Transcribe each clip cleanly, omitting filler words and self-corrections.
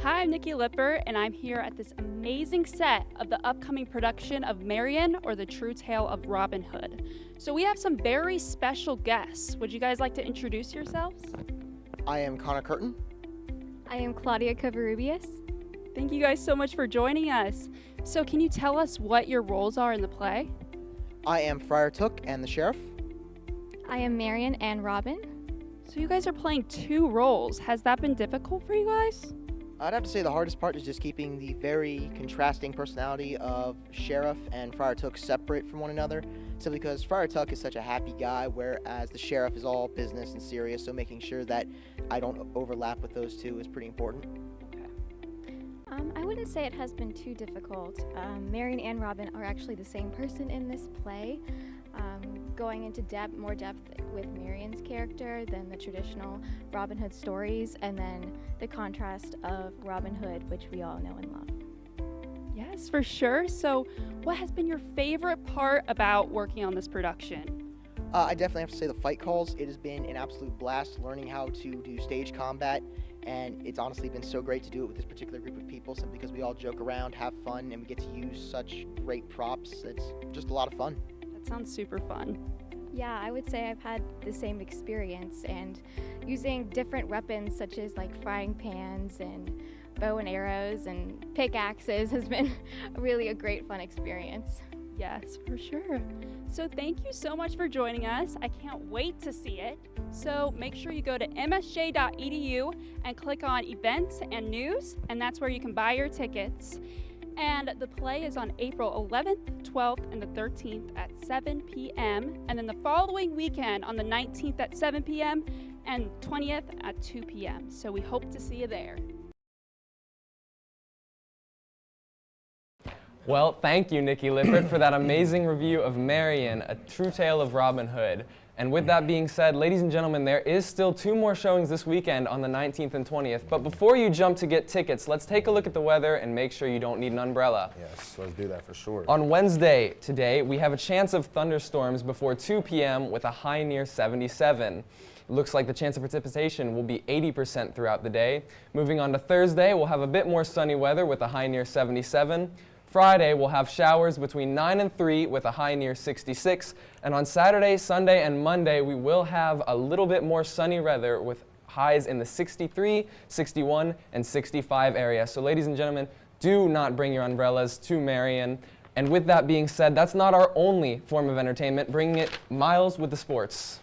Hi, I'm Nikki Lipper, and I'm here at this amazing set of the upcoming production of Marian, or The True Tale of Robin Hood. So we have some very special guests. Would you guys like to introduce yourselves? I am Connor Curtin. I am Claudia Covarrubias. Thank you guys so much for joining us. So can you tell us what your roles are in the play? I am Friar Took and the Sheriff. I am Marian and Robin. So you guys are playing two roles. Has that been difficult for you guys? I'd have to say the hardest part is just keeping the very contrasting personality of Sheriff and Friar Took separate from one another, simply because Friar Tuck is such a happy guy, whereas the Sheriff is all business and serious, so making sure that I don't overlap with those two is pretty important. I wouldn't say it has been too difficult. Marian and Robin are actually the same person in this play, going into more depth with Marian's character than the traditional Robin Hood stories, and then the contrast of Robin Hood, which we all know and love. Yes, for sure. So what has been your favorite part about working on this production? I definitely have to say the fight calls. It has been an absolute blast learning how to do stage combat, and it's honestly been so great to do it with this particular group of people, simply because we all joke around, have fun, and we get to use such great props. It's just a lot of fun. That sounds super fun. Yeah, I would say I've had the same experience, and using different weapons such as like frying pans and bow and arrows and pickaxes has been really a great fun experience. Yes, for sure. So thank you so much for joining us. I can't wait to see it. So make sure you go to msj.edu and click on events and news, and that's where you can buy your tickets. And the play is on April 11th, 12th, and the 13th at 7 p.m. And then the following weekend on the 19th at 7 p.m. and 20th at 2 p.m. So we hope to see you there. Well, thank you, Nikki Lippert, for that amazing review of Marian, A True Tale of Robin Hood. And with that being said, ladies and gentlemen, there is still 2 more showings this weekend on the 19th and 20th. But before you jump to get tickets, let's take a look at the weather and make sure you don't need an umbrella. Yes, let's do that for sure. On Wednesday, today, we have a chance of thunderstorms before 2 p.m. with a high near 77. It looks like the chance of precipitation will be 80% throughout the day. Moving on to Thursday, we'll have a bit more sunny weather with a high near 77. Friday, we'll have showers between 9 and 3 with a high near 66. And on Saturday, Sunday, and Monday, we will have a little bit more sunny weather with highs in the 63, 61, and 65 area. So ladies and gentlemen, do not bring your umbrellas to Marian. And with that being said, that's not our only form of entertainment, bringing it miles with the sports.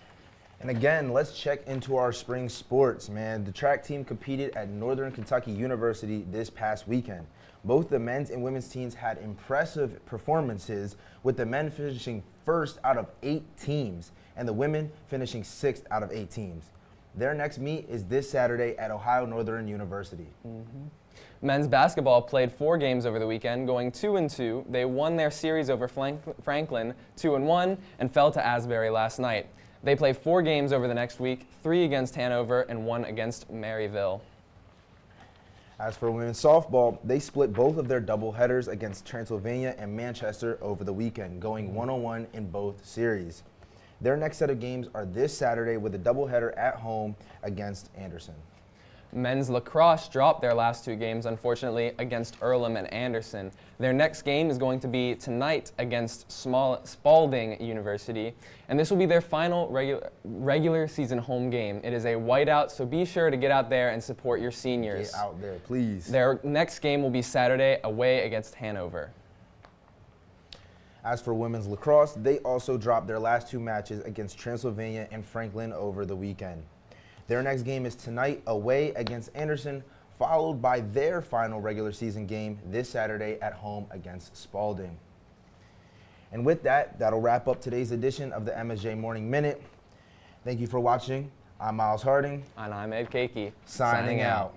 And again, let's check into our spring sports, man. The track team competed at Northern Kentucky University this past weekend. Both the men's and women's teams had impressive performances, with the men finishing first out of 8 teams and the women finishing 6th out of 8 teams. Their next meet is this Saturday at Ohio Northern University. Men's basketball played 4 games over the weekend, going 2-2. They won their series over Franklin 2-1 and fell to Asbury last night. They play 4 games over the next week, 3 against Hanover and 1 against Maryville. As for women's softball, they split both of their doubleheaders against Transylvania and Manchester over the weekend, going 1-1 in both series. Their next set of games are this Saturday with a doubleheader at home against Anderson. Men's lacrosse dropped their last 2 games, unfortunately, against Earlham and Anderson. Their next game is going to be tonight against Spalding University, and this will be their final regular season home game. It is a whiteout, so be sure to get out there and support your seniors. Get out there, please. Their next game will be Saturday away against Hanover. As for women's lacrosse, they also dropped their last 2 matches against Transylvania and Franklin over the weekend. Their next game is tonight away against Anderson, followed by their final regular season game this Saturday at home against Spalding. And with that, that'll wrap up today's edition of the MSJ Morning Minute. Thank you for watching. I'm Miles Harding. And I'm Ed Kakey. Signing out.